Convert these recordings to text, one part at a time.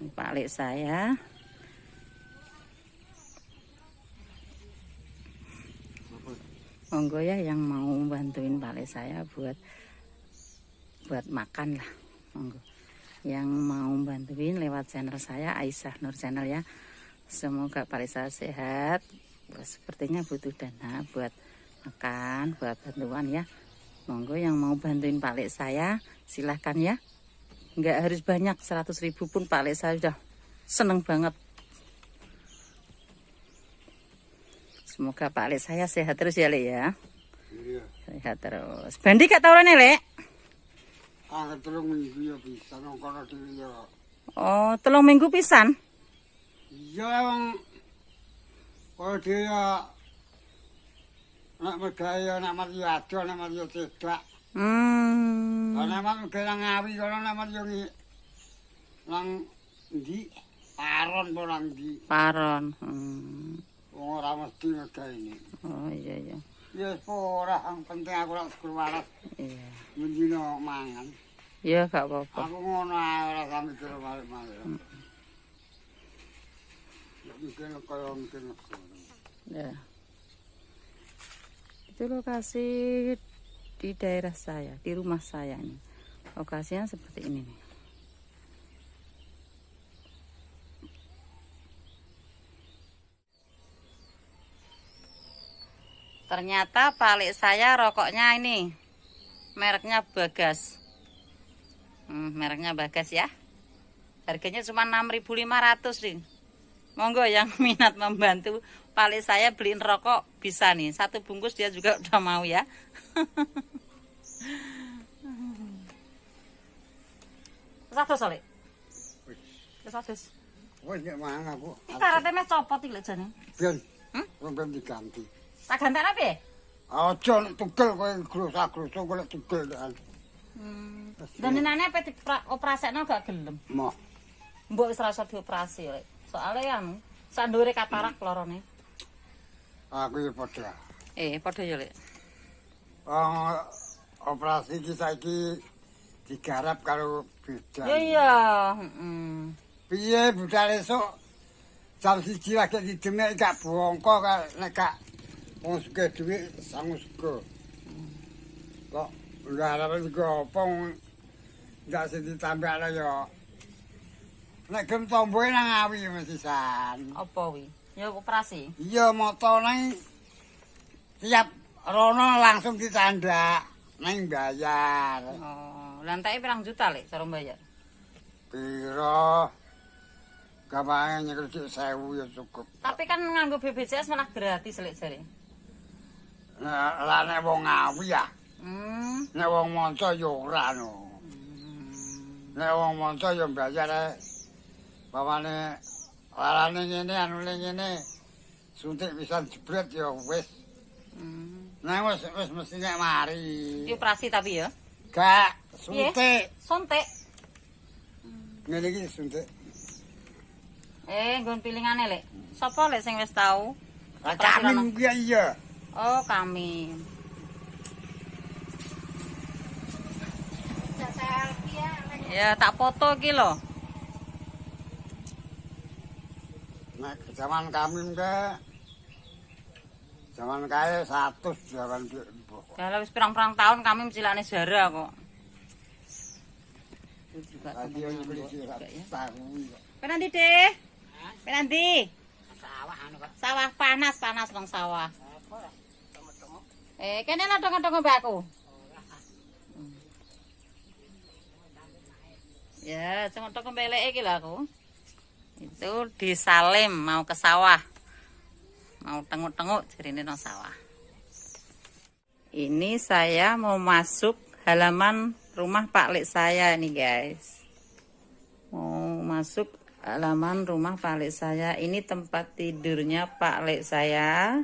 Pak Lek saya. Monggo ya yang mau bantuin Pak Lek saya buat makan lah. Monggo. Yang mau bantuin lewat channel saya Aisyah Nur Channel ya. Semoga Pak Lek saya sehat. Sepertinya butuh dana buat makan, buat bantuan ya. Monggo yang mau bantuin Pak Lek saya silahkan ya. Nggak harus banyak, 100.000 pun Pak Lek saya sudah seneng banget. Semoga Pak Lek saya sehat terus ya Lek ya. Iya. Sehat terus. Bandi gak tau nih Lek? Telung minggu ya bisa nongkrong dhewe ya. Oh, 3 minggu pisan. Iya wong kalau dia nak megaya nak mari ado nak mari cedak. Ana mak megaya ngawi kono nak mari nang ndi paron po nang ndi. Paron. Wong ora mesti megaya ini. Oh iya iya. Ya ora yang penting aku lak sekolah waras. Iya. Mendino mangan. Iya gak apa-apa. Aku ngono ae ora sampe kira malik-malik. Mungkin kaya mungkin. Ya. Itu lokasi di daerah saya, di rumah saya nih. Lokasinya seperti ini nih. Ternyata Pak Lek saya rokoknya ini mereknya Bagas. Mereknya Bagas ya. Harganya cuma 6.500 nih. Monggo yang minat membantu Pak Lek saya beliin rokok bisa nih. 1 bungkus dia juga udah mau ya. Satu Lek. Satu. Wis nek mangan aku. Karate mes copot iki lho jane. Ben. Sampeyan diganti. Tak gantekno piye? Aja nek tugel kowe glosak-glosok golek tugel kan. Danenane apa dioprasekno gak gelem. Mok. Mbok wis ora usah dioperasi Lek. Soale anu, sak ndure katarak lorone. Aku ya padha. Padha ya Lek. Operasi iki saiki digarap karo bidan. Iya, Piye budal esuk jam 1 lagi didemek gak bongko nek gak wong suke dhuwit sangu suka. Kok ngarep iki apa ndak sing ditambahno ya. Nek gem tomboe nang awi mesisan. Apa wi? Ya operasi. Iya moto nang tiap rono langsung ditandak nang bayar. Oh, lantake pirang juta Lek cara bayar? Piro? Gampang nyekel 1.000 ya cukup. Tapi kan nganggo BPJS malah gratis Lek jare. Nah, lah nek wong awi ya. Nek wong monco ya ora no. Nek wong monco ya bayar ae. Bawane larane ngene anune ngene. Suntik pisan jebret ya wis. Nah wis mesti nek mari. Operasi tapi ya. Gak suntik. Suntik. Ngene iki suntik. Nggon pilingane Lek. Sapa Lek sing wis tau? Lah kami iya. Oh, kami. Ya tak foto iki lho. Nek zaman kami ke zaman kaya 100 zaman mbok. Kalau wis pirang-pirang tahun kami mencilane Zara kok. Itu juga Penanti deh. Penanti. Sawah anu Pak. Sawah panas nang sawah. Kene ladang-ladang mbak aku. Ya, cuma tok mbeleke iki lho aku. Itu di Salim mau ke sawah. Mau tenguk-tenguk jarine nang sawah. Ini saya mau masuk halaman rumah Pak Lek saya nih guys. Mau masuk halaman rumah Pak Lek saya. Ini tempat tidurnya Pak Lek saya.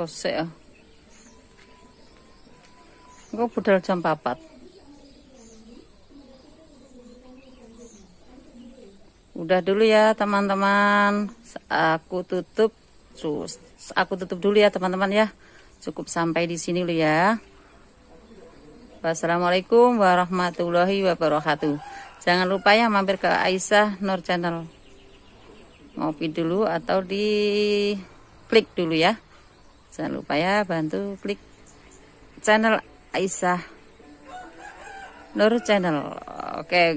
Kosek ya. Engko budal jam 4. Udah dulu ya teman-teman. Aku tutup dulu ya teman-teman ya. Cukup sampai di sini dulu ya. Wassalamualaikum warahmatullahi wabarakatuh. Jangan lupa ya mampir ke Aisyah Nur Channel. Ngopi dulu atau di klik dulu ya. Jangan lupa ya bantu klik channel Aisyah Nur Channel. Oke.